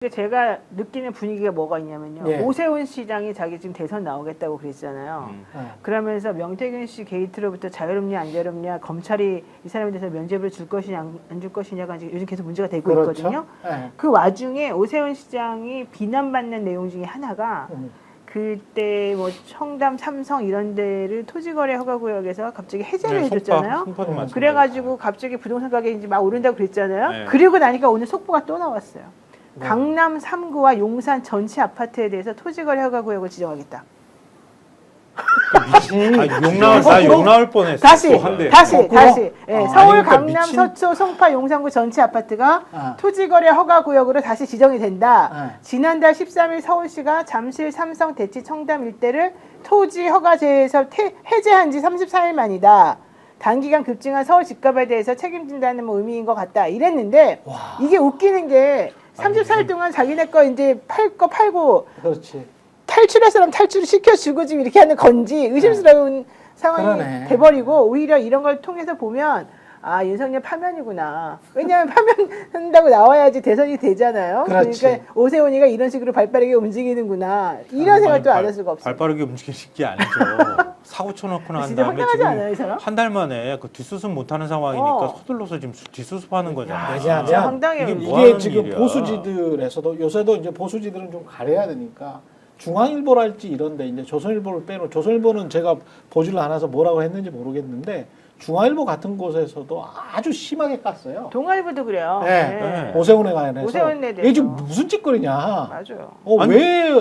그러니까 제가 느끼는 분위기가 뭐가 있냐면요. 예. 오세훈 시장이 자기 지금 대선 나오겠다고 그랬잖아요. 그러면서 명태균 씨 게이트로부터 자유롭냐 안 자유롭냐 검찰이 이 사람에 대해서 면죄부를 줄 것이냐 안 줄 것이냐가 요즘 계속 문제가 되고 그렇죠. 있거든요. 예. 그 와중에 오세훈 시장이 비난받는 내용 중에 하나가 그때 뭐 청담, 삼성 이런 데를 토지거래 허가구역에서 갑자기 해제를 해줬잖아요. 그래가지고 갑자기 부동산 가격이 이제 막 오른다고 그랬잖아요. 네. 그리고 나니까 오늘 속보가 또 나왔어요. 강남 3구와 용산 전체 아파트에 대해서 토지거래 허가구역을 지정하겠다. 욕 나올 뻔했어. 다시. 예, 서울, 그러니까 강남, 서초, 송파, 용산구 전체 아파트가 토지거래 허가구역으로 다시 지정이 된다. 지난달 13일 서울시가 잠실, 삼성, 대치, 청담 일대를 토지 허가제에서 해제한 지 34일 만이다. 단기간 급증한 서울 집값에 대해서 책임진다는 뭐 의미인 것 같다. 이랬는데 이게 웃기는 게 34일 동안 자기네 거 이제 팔 거 팔고 그렇지. 탈출할 사람 탈출을 시켜주고 지금 이렇게 하는 건지 의심스러운 상황이 그러네. 돼버리고 오히려 이런 걸 통해서 보면 아 윤석열 파면이구나. 왜냐하면 파면한다고 나와야지 대선이 되잖아요. 그렇지. 그러니까 오세훈이가 이런 식으로 발빠르게 움직이는구나. 이런 생각도 안 할 수가 없어요. 발빠르게 움직이실 게 아니죠. 사고 쳐놓고 난 진짜 다음에 황당하지 않아요, 이 사람? 한 달 만에 그 뒷수습 못하는 상황이니까 서둘러서 지금 뒷수습하는 거잖아요. 왜냐하면 황당해요. 이게 뭐 이게 하는 지금 일이야. 보수지들에서도 요새도 이제 보수지들은 좀 가려야 되니까 중앙일보랄지 이런데 이제 조선일보를 빼놓고 조선일보는 제가 보지를 않아서 뭐라고 했는지 모르겠는데 중앙일보 같은 곳에서도 아주 심하게 깠어요. 동아일보도 그래요. 네. 네. 오세훈에 관해서. 오세훈에 대해서. 이게 지금 무슨 짓거리냐. 맞아요. 왜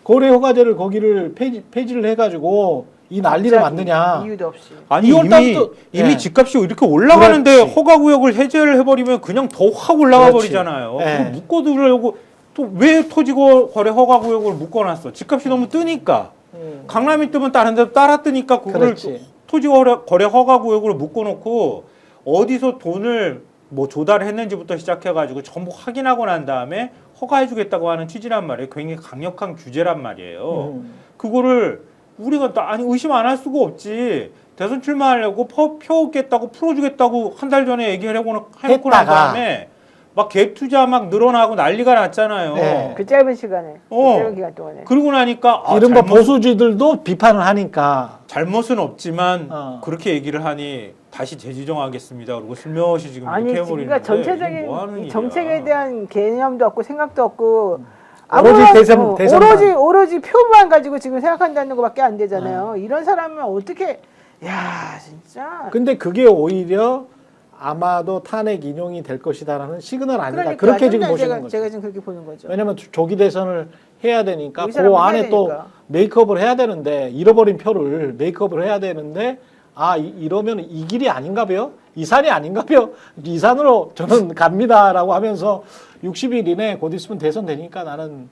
거래 허가제를 거기를 폐지를 해가지고 이 난리를 만드냐. 이유도 없이. 아니 이미 이미 집값이 이렇게 올라가는데 그렇지. 허가구역을 해제를 해버리면 그냥 더 확 올라가 그렇지. 버리잖아요. 네. 그거 묶어두려고 또 왜 토지거래 허가구역을 묶어놨어? 집값이 너무 뜨니까. 강남이 뜨면 다른 데도 따라 뜨니까 그걸 그렇지. 토지거래 허가구역으로 묶어놓고 어디서 돈을 뭐 조달했는지부터 시작해가지고 전부 확인하고 난 다음에 허가해주겠다고 하는 취지란 말이에요. 굉장히 강력한 규제란 말이에요. 그거를 우리가 아니 의심 안 할 수가 없지. 대선 출마하려고 펴오겠다고 풀어주겠다고 한 달 전에 얘기하려고 해놓고 난 다음에 막 갭 투자 막 늘어나고 난리가 났잖아요. 네. 그 짧은 시간에. 그 짧은 기간 동안에. 그러고 나니까 이른바 보수지들도 비판을 하니까 잘못은 없지만 그렇게 그렇게 얘기를 하니 다시 재지정하겠습니다. 그리고 슬며시 지금 아니 이렇게 해버리는데 그러니까 전체적인 뭐 하는 이 정책에 일이야. 대한 개념도 없고 생각도 없고 오로지 대선만. 오로지 표만 가지고 지금 생각한다는 것밖에 안 되잖아요. 이런 사람은 어떻게 야 진짜. 근데 그게 오히려 아마도 탄핵 인용이 될 것이다라는 시그널 아닌가. 그러니까, 그렇게 지금 보시는 거죠. 제가 지금 그렇게 보는 거죠. 왜냐하면 조기 대선을 해야 되니까 이 그 사람은 안에 해야 또 되니까. 메이크업을 해야 되는데 잃어버린 표를 메이크업을 해야 되는데 이러면 이 길이 아닌가 봐요. 이 산이 아닌가 봐요. 이 산으로 저는 갑니다라고 하면서 60일 이내 곧 있으면 대선 되니까 나는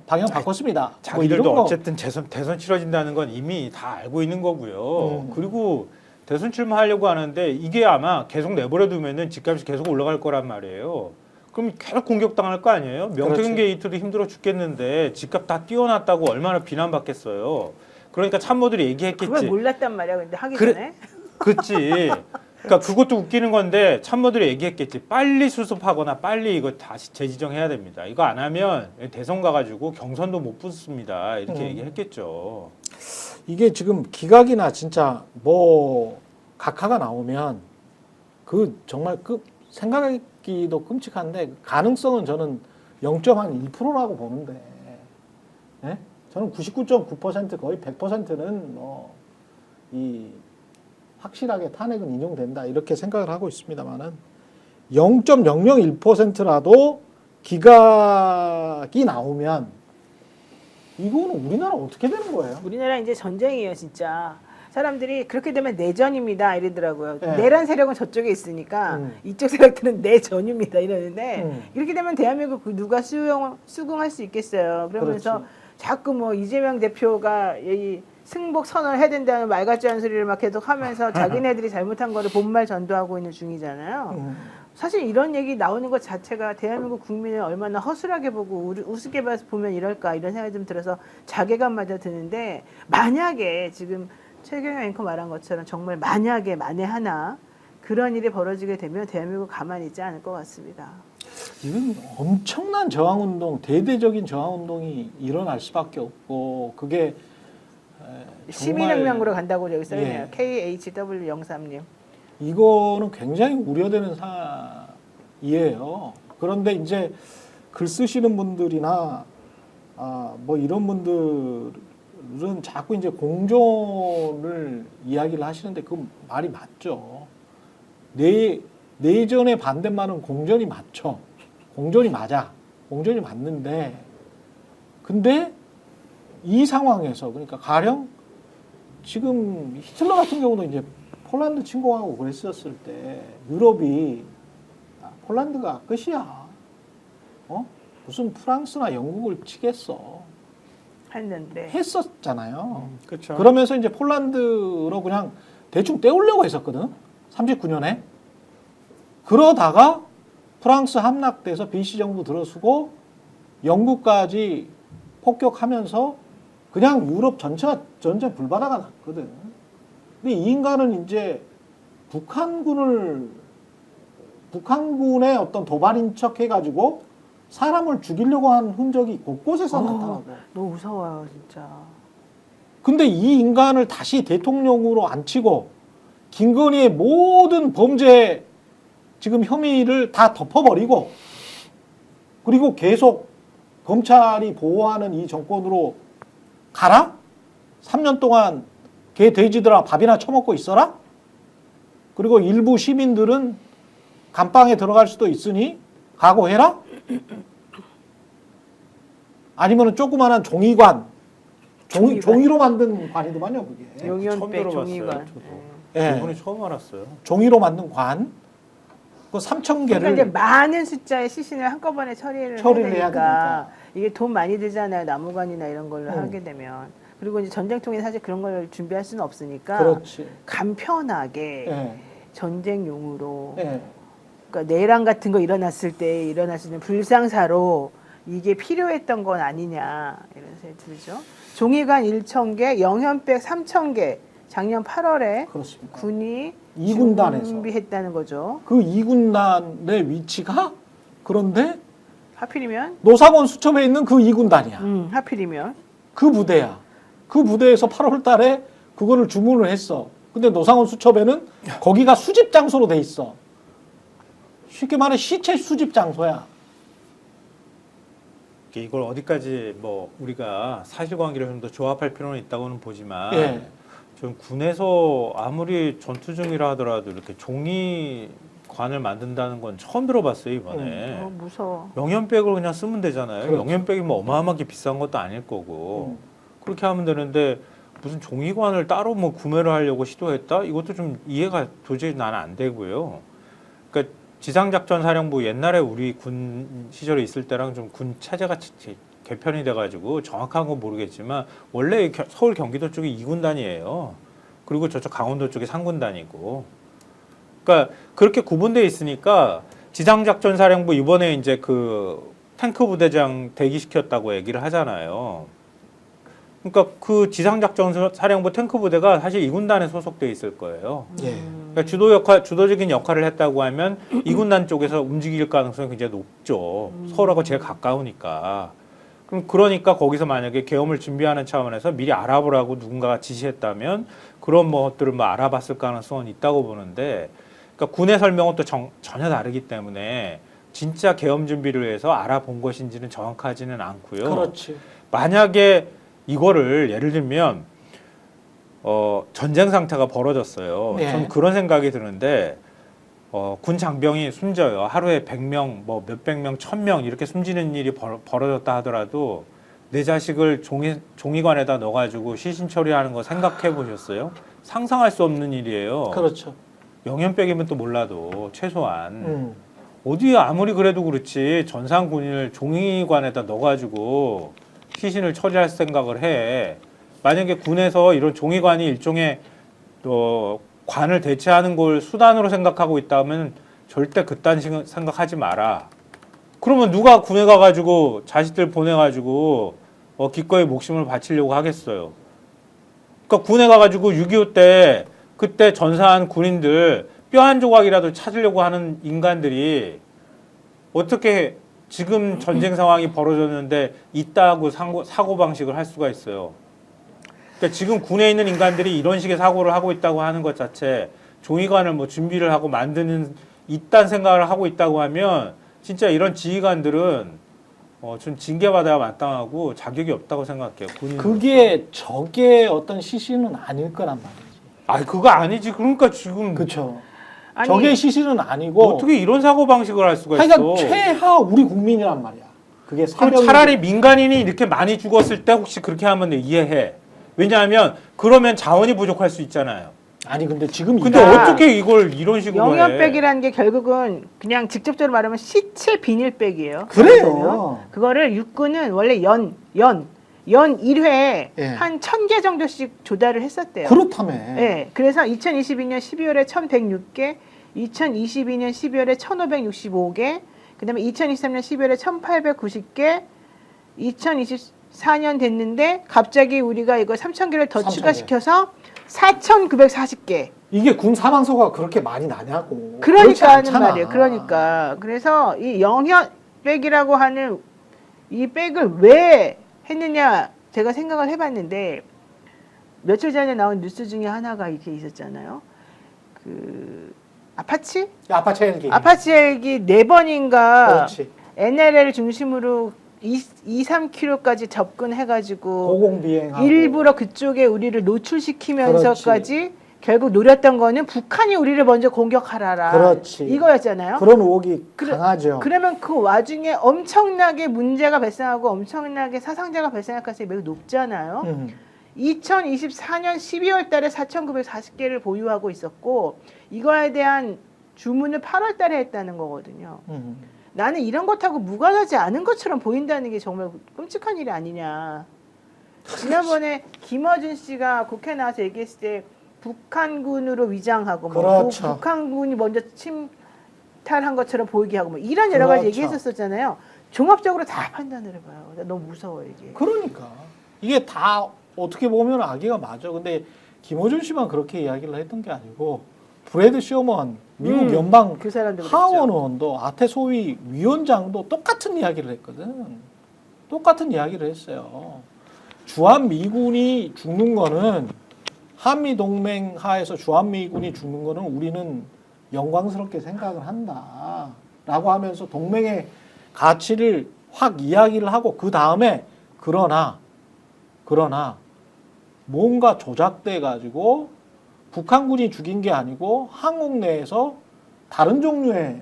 방향 바꿨습니다. 자기들도 뭐 이런 거. 어쨌든 대선 치러진다는 건 이미 다 알고 있는 거고요. 그리고 대선 출마하려고 하는데 이게 아마 계속 내버려 두면은 집값이 계속 올라갈 거란 말이에요. 그럼 계속 공격당할 거 아니에요? 명태균 그렇지. 게이트도 힘들어 죽겠는데 집값 다 띄워놨다고 얼마나 비난받겠어요. 그러니까 참모들이 얘기했겠지. 그걸 몰랐단 말이야. 근데 하기 그래- 전에. 그치. 그러니까 그것도 웃기는 건데 참모들이 얘기했겠지. 빨리 수습하거나 빨리 이거 다시 재지정해야 됩니다. 이거 안 하면 대선 가가지고 경선도 못 붙습니다. 이렇게 얘기했겠죠. 이게 지금 기각이나 진짜 뭐 각하가 나오면 그 정말 생각하기도 끔찍한데 가능성은 저는 0.1%라고 보는데 예? 저는 99.9% 거의 100%는 이 확실하게 탄핵은 인용된다 이렇게 생각을 하고 있습니다만은 0.001%라도 기각이 나오면 이거는 우리나라 어떻게 되는 거예요? 우리나라 이제 전쟁이에요, 진짜. 사람들이 그렇게 되면 내전입니다 이러더라고요. 네. 내란 세력은 저쪽에 있으니까 이쪽 세력들은 내전입니다 이러는데 이렇게 되면 대한민국 누가 수긍할 수 있겠어요. 그러면서 그렇지. 자꾸 뭐 이재명 대표가 이 승복 선언을 해야 된다는 말 같지 않은 소리를 막 계속 하면서 자기네들이 잘못한 거를 본말 전도하고 있는 중이잖아요. 사실 이런 얘기 나오는 것 자체가 대한민국 국민을 얼마나 허술하게 보고 우습게 보면 이럴까 이런 생각이 좀 들어서 자괴감마저 드는데 만약에 지금 최경영 앵커 말한 것처럼 정말 만약에 만에 하나 그런 일이 벌어지게 되면 대한민국 가만히 있지 않을 것 같습니다. 이건 엄청난 저항운동, 대대적인 저항운동이 일어날 수밖에 없고 그게 시민혁명으로 간다고 저기 써있네요. 예. KHW03님. 이거는 굉장히 우려되는 사안이에요. 그런데 이제 글 쓰시는 분들이나 뭐 이런 분들은 자꾸 이제 공존을 이야기를 하시는데 그 말이 맞죠. 내전의 반대말은 공존이 맞죠. 공존이 맞아. 공존이 맞는데 근데 이 상황에서 그러니까 가령 지금 히틀러 같은 경우도 이제 폴란드 침공하고 그랬었을 때 유럽이 폴란드가 끝이야. 무슨 프랑스나 영국을 치겠어. 했는데. 했었잖아요. 그렇죠. 그러면서 이제 폴란드로 그냥 대충 떼우려고 했었거든. 39년에. 그러다가 프랑스 함락돼서 BC 정부 들어서고 영국까지 폭격하면서 그냥 유럽 전체가 전쟁 불바다가 났거든. 근데 이 인간은 이제 북한군의 어떤 도발인 척 해가지고 사람을 죽이려고 한 흔적이 곳곳에서 나타나고. 너무 무서워요, 진짜. 근데 이 인간을 다시 대통령으로 앉히고 김건희의 모든 범죄 지금 혐의를 다 덮어버리고 그리고 계속 검찰이 보호하는 이 정권으로 가라? 3년 동안 개 돼지들아 밥이나 처먹고 있어라? 그리고 일부 시민들은 감방에 들어갈 수도 있으니 각오해라? 아니면 조그마한 종이관, 종이로 만든 관이더만요, 그게. 처음 용연백 들어봤어요, 종이관. 저도. 예. 이번에 처음 알았어요. 종이로 만든 관. 그 3,000개를 그러니까 이제 많은 숫자의 시신을 한꺼번에 처리를 해야 해야 되니까 되니까. 이게 돈 많이 들잖아요. 나무관이나 이런 걸로 하게 되면. 그리고 이제 전쟁통에 사실 그런 걸 준비할 수는 없으니까 그렇지. 간편하게 예. 전쟁용으로 예. 그러니까 내란 같은 거 일어났을 때 일어날 수 있는 불상사로 이게 필요했던 건 아니냐 이런 생각이 들죠. 종이관 1,000개, 영현백 3,000개 작년 8월에 그렇습니다. 군이 2군단에서 준비했다는 거죠. 그 2군단의 위치가 그런데 하필이면 노사원 수첩에 있는 그 2군단이야. 하필이면 그 부대야. 그 부대에서 8월 달에 그거를 주문을 했어. 근데 노상원 수첩에는 거기가 수집 장소로 돼 있어. 쉽게 말해 시체 수집 장소야. 이걸 어디까지 뭐 우리가 사실관계를 좀 더 조합할 필요는 있다고는 보지만 예. 좀 군에서 아무리 전투 중이라 하더라도 이렇게 종이관을 만든다는 건 처음 들어봤어요 이번에. 무서워. 영연백을 그냥 쓰면 되잖아요. 그렇죠. 영연백이 뭐 어마어마하게 비싼 것도 아닐 거고 그렇게 하면 되는데 무슨 종이관을 따로 뭐 구매를 하려고 시도했다? 이것도 좀 이해가 도저히 나는 안 되고요. 그러니까 지상작전사령부 옛날에 우리 군 시절에 있을 때랑 좀 군 체제가 개편이 돼가지고 정확한 건 모르겠지만 원래 서울 경기도 쪽이 2군단이에요. 그리고 저쪽 강원도 쪽이 3군단이고. 그러니까 그렇게 구분돼 있으니까 지상작전사령부 이번에 이제 그 탱크 부대장 대기시켰다고 얘기를 하잖아요. 그러니까 그 지상작전사령부 탱크 부대가 사실 2군단에 소속돼 있을 거예요. 예. 그러니까 주도적인 역할을 했다고 하면 2군단 쪽에서 움직일 가능성이 굉장히 높죠. 서울하고 제일 가까우니까. 그럼 그러니까 거기서 만약에 계엄을 준비하는 차원에서 미리 알아보라고 누군가가 지시했다면 그런 것들을 뭐 알아봤을 가능성은 있다고 보는데, 그러니까 군의 설명은 또 전혀 다르기 때문에 진짜 계엄 준비를 위해서 알아본 것인지는 정확하지는 않고요. 그렇지. 만약에 이거를 예를 들면 전쟁 상태가 벌어졌어요. 네. 전 그런 생각이 드는데 군 장병이 숨져요. 하루에 100명, 뭐 몇백 명, 1000명 이렇게 숨지는 일이 벌어졌다 하더라도 내 자식을 종이관에다 넣어가지고 시신 처리하는 거 생각해 보셨어요? 상상할 수 없는 일이에요. 그렇죠. 영연백이면 또 몰라도 최소한 어디 아무리 그래도 그렇지 전상 군인을 종이관에다 넣어가지고 시신을 처리할 생각을 해. 만약에 군에서 이런 종이관이 일종의 관을 대체하는 걸 수단으로 생각하고 있다면 절대 그딴 생각하지 마라. 그러면 누가 군에 가가지고 자식들 보내가지고 기꺼이 목숨을 바치려고 하겠어요. 그러니까 군에 가가지고 6.25 때 그때 전사한 군인들 뼈 한 조각이라도 찾으려고 하는 인간들이 어떻게 지금 전쟁 상황이 벌어졌는데 있다고 사고 방식을 할 수가 있어요. 그러니까 지금 군에 있는 인간들이 이런 식의 사고를 하고 있다고 하는 것 자체 종이관을 뭐 준비를 하고 만드는 있다는 생각을 하고 있다고 하면 진짜 이런 지휘관들은 좀 징계받아야 마땅하고 자격이 없다고 생각해요. 그게 적의 어떤 시신은 아닐 거란 말이지. 아, 그거 아니지. 그러니까 지금 그렇죠. 아니, 적의 시신은 아니고 어떻게 이런 사고 방식을 할 수가 그러니까 있어? 최하 우리 국민이란 말이야. 그게 그럼 사병이 차라리 민간인이 이렇게 많이 죽었을 때 혹시 그렇게 하면 이해해. 왜냐하면 그러면 자원이 부족할 수 있잖아요. 아니 근데 지금 근데 어떻게 이걸 이런 식으로 해? 영연백이라는 게 결국은 그냥 직접적으로 말하면 시체 비닐백이에요. 그래요. 그거를 육군은 원래 연 1회에 예. 한 1000개 정도씩 조달을 했었대요. 그렇다며. 네, 그래서 2022년 12월에 1106개, 2022년 12월에 1565개, 그 다음에 2023년 12월에 1890개, 2024년 됐는데 갑자기 우리가 이거 3000개를 더 3000개. 추가시켜서 4940개. 이게 군 사망소가 그렇게 많이 나냐고. 그렇지 그러니까 하는 않잖아. 말이에요. 그러니까. 그래서 이 영현백이라고 하는 이 백을 왜 했느냐 제가 생각을 해봤는데 며칠 전에 나온 뉴스 중에 하나가 이렇게 있었잖아요. 그 아파치? 아파치 헬기. 아파치 헬기 4번인가 그렇지. NLL 중심으로 3km까지 접근해가지고 고공 비행하고. 일부러 그쪽에 우리를 노출시키면서까지 결국 노렸던 거는 북한이 우리를 먼저 공격하라라. 그렇지. 이거였잖아요. 그런 의혹이 강하죠. 그러면 그 와중에 엄청나게 문제가 발생하고 엄청나게 사상자가 발생할 가능성이 매우 높잖아요. 2024년 12월 달에 4,940개를 보유하고 있었고 이거에 대한 주문을 8월 달에 했다는 거거든요. 나는 이런 것하고 무관하지 않은 것처럼 보인다는 게 정말 끔찍한 일이 아니냐. 지난번에 김어준 씨가 국회 나와서 얘기했을 때 북한군으로 위장하고 뭐 그렇죠. 북한군이 먼저 침탈한 것처럼 보이게 하고 뭐 이런 여러 가지 그렇죠. 얘기했었잖아요. 종합적으로 다 판단을 해봐요. 나 너무 무서워 이게. 그러니까 이게 다 어떻게 보면 악의가 맞아. 근데 김어준 씨만 그렇게 이야기를 했던 게 아니고 브래드 쇼먼 미국 연방 그 사람도 그랬죠. 하원의원도 아태 소위 위원장도 똑같은 이야기를 했거든. 똑같은 이야기를 했어요. 주한미군이 죽는 거는 한미 동맹 하에서 주한미군이 죽는 거는 우리는 영광스럽게 생각을 한다라고 하면서 동맹의 가치를 확 이야기를 하고 그 다음에 그러나 뭔가 조작돼 가지고 북한군이 죽인 게 아니고 한국 내에서 다른 종류의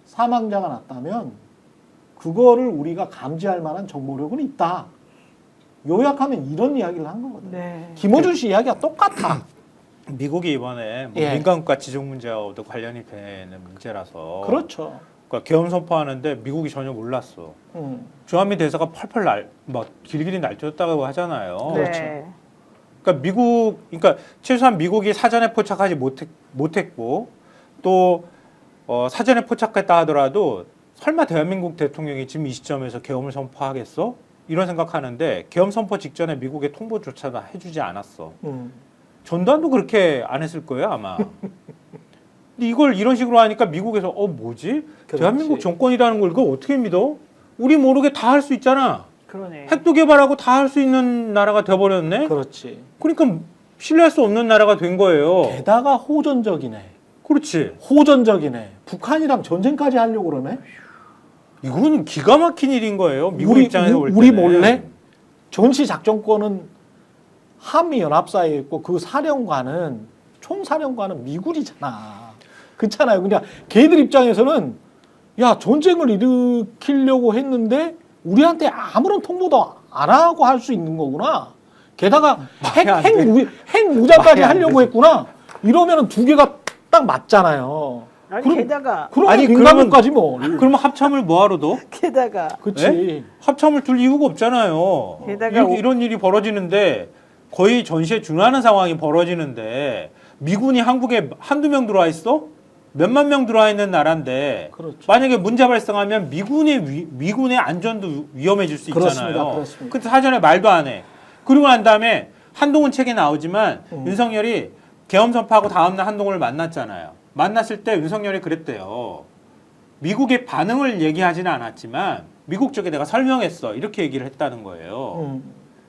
사망자가 났다면 그거를 우리가 감지할 만한 정보력은 있다. 요약하면 이런 이야기를 한 거거든요. 네. 김어준 씨 이야기가 똑같아. 미국이 이번에 뭐 예. 민간국가 지정 문제와도 관련이 되는 문제라서 그렇죠. 그러니까 계엄 선포하는데 미국이 전혀 몰랐어. 주한미 대사가 펄펄 막 길길이 날뛰었다고 하잖아요. 그렇죠. 네. 그러니까 그러니까 최소한 미국이 사전에 포착하지 못했고 또 사전에 포착했다 하더라도 설마 대한민국 대통령이 지금 이 시점에서 계엄을 선포하겠어? 이런 생각하는데 계엄 선포 직전에 미국의 통보조차도 해주지 않았어. 전두환도 그렇게 안 했을 거예요 아마. 근데 이걸 이런 식으로 하니까 미국에서 뭐지? 그렇지. 대한민국 정권이라는 걸 이거 어떻게 믿어? 우리 모르게 다 할 수 있잖아. 그러네. 핵도 개발하고 다 할 수 있는 나라가 돼버렸네. 그렇지. 그러니까 신뢰할 수 없는 나라가 된 거예요. 게다가 호전적이네. 그렇지. 호전적이네. 북한이랑 전쟁까지 하려고 그러네. 이건 기가 막힌 일인 거예요. 미국 우리, 입장에서 볼 때는. 우리 몰래 전시 작전권은 한미 연합사에 있고 그 사령관은 총사령관은 미군이잖아. 그렇잖아요. 그냥 걔들 입장에서는 야 전쟁을 일으키려고 했는데 우리한테 아무런 통보도 안 하고 할 수 있는 거구나. 게다가 핵 무장까지 하려고 했구나. 이러면은 두 개가 딱 맞잖아요. 아니 그럼- 게다가 아니, 민간국까지 뭐. 그러면 합참을 뭐하러 둬? 게다가 그렇지. 합참을 둘 이유가 없잖아요. 게다가 이런 일이 벌어지는데 거의 전시에 준하는 상황이 벌어지는데 미군이 한국에 한두 명 들어와 있어? 몇만 명 들어와 있는 나라인데 그렇죠. 만약에 문제 발생하면 미군의 안전도 위험해질 수 그렇습니다. 있잖아요. 그렇습니다. 근데 사전에 말도 안 해. 그리고 난 다음에 한동훈 책에 나오지만 미국의 반응을 얘기하지는 않았지만 미국 쪽에 내가 설명했어 이렇게 얘기를 했다는 거예요.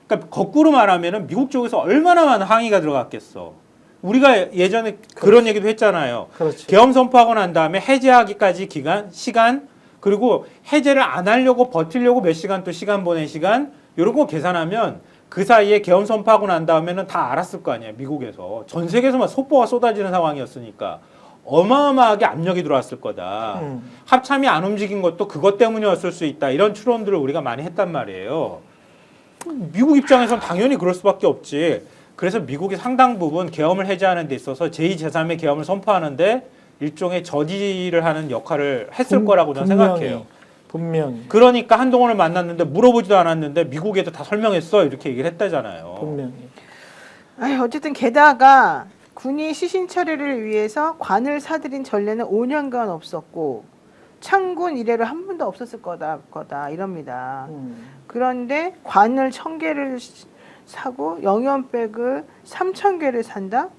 그러니까 거꾸로 말하면은 미국 쪽에서 얼마나 많은 항의가 들어갔겠어. 우리가 예전에 그런 얘기도 했잖아요. 그렇지. 계엄 선포하고 난 다음에 해제하기까지 시간 그리고 해제를 안 하려고 버티려고 몇 시간 또 시간 보낸 시간 이런 거 계산하면 그 사이에 계엄 선포하고 난 다음에는 다 알았을 거 아니야. 미국에서 전 세계에서만 속보가 쏟아지는 상황이었으니까 어마어마하게 압력이 들어왔을 거다. 합참이 안 움직인 것도 그것 때문이었을 수 있다. 이런 추론들을 우리가 많이 했단 말이에요. 미국 입장에서는 당연히 그럴 수밖에 없지. 그래서 미국이 상당 부분 계엄을 해제하는 데 있어서 제2, 제3의 계엄을 선포하는데 일종의 저지를 하는 역할을 했을 거라고 저는 생각해요. 분명히. 그러니까 한동훈을 만났는데 물어보지도 않았는데 미국에도 다 설명했어 이렇게 얘기를 했다잖아요. 분명히. 아유, 어쨌든 게다가 군이 시신 처리를 위해서 관을 사들인 전례는 5년간 없었고 창군 이래로 한 번도 없었을 거다 이럽니다. 그런데 관을 1000개를 사고 영연백을 3000개를 산다?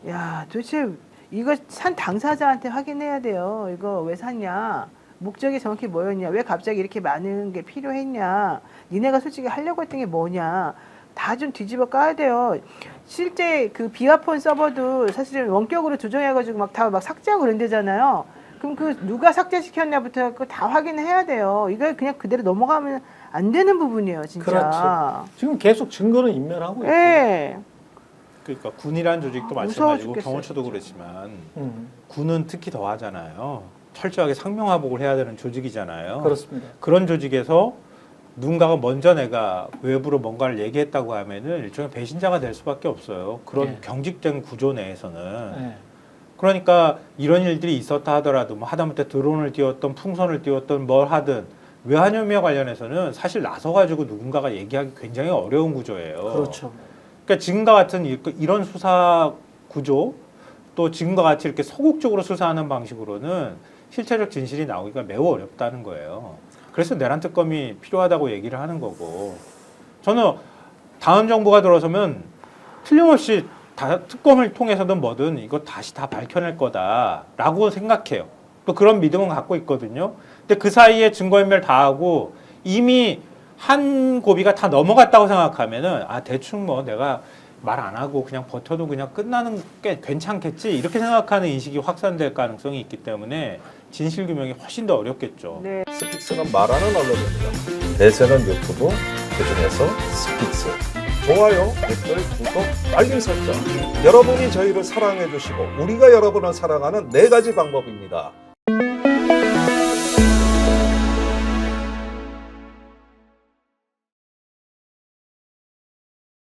야, 도대체 이거 산 당사자한테 확인해야 돼요. 이거 왜 샀냐? 목적이 정확히 뭐였냐? 왜 갑자기 이렇게 많은 게 필요했냐? 니네가 솔직히 하려고 했던 게 뭐냐? 다 좀 뒤집어 까야 돼요. 실제 그 비화폰 서버도 사실은 원격으로 조정해가지고 막 다 막 삭제하고 그런대잖아요. 그럼 그 누가 삭제시켰냐부터 해갖고 다 확인해야 돼요. 이거 그냥 그대로 넘어가면 안 되는 부분이에요, 진짜. 그렇지. 지금 계속 증거는 인멸하고 있고. 예. 그러니까 군이라는 조직도 무서워 마찬가지고 죽겠어요, 경호처도 진짜. 그렇지만 음, 군은 특히 더 하잖아요. 철저하게 상명하복을 해야 되는 조직이잖아요. 그렇습니다. 그런 조직에서 누군가가 먼저 내가 외부로 뭔가를 얘기했다고 하면은 일종의 배신자가 될 수밖에 없어요. 그런 네. 경직된 구조 내에서는. 네. 그러니까 이런 일들이 있었다 하더라도 뭐 하다못해 드론을 띄웠던 풍선을 띄웠던 뭘 하든 외환혐의와 관련해서는 사실 나서가지고 누군가가 얘기하기 굉장히 어려운 구조예요. 그렇죠. 그러니까 지금과 같은 이런 수사 구조 또 지금과 같이 이렇게 소극적으로 수사하는 방식으로는 실체적 진실이 나오기가 매우 어렵다는 거예요. 그래서 내란 특검이 필요하다고 얘기를 하는 거고 저는 다음 정부가 들어서면 틀림없이 특검을 통해서든 뭐든 이거 다시 다 밝혀낼 거다라고 생각해요. 또 그런 믿음은 갖고 있거든요. 근데 그 사이에 증거인멸 다 하고 이미 한 고비가 다 넘어갔다고 생각하면은 아 대충 뭐 내가 말 안 하고 그냥 버텨도 그냥 끝나는 게 괜찮겠지 이렇게 생각하는 인식이 확산될 가능성이 있기 때문에 진실 규명이 훨씬 더 어렵겠죠. 네. 스픽스는 말하는 언론입니다. 대세는 유튜브, 그중에서 스픽스. 좋아요, 댓글, 구독, 알림 설정. 여러분이 저희를 사랑해 주시고 우리가 여러분을 사랑하는 4가지 방법입니다.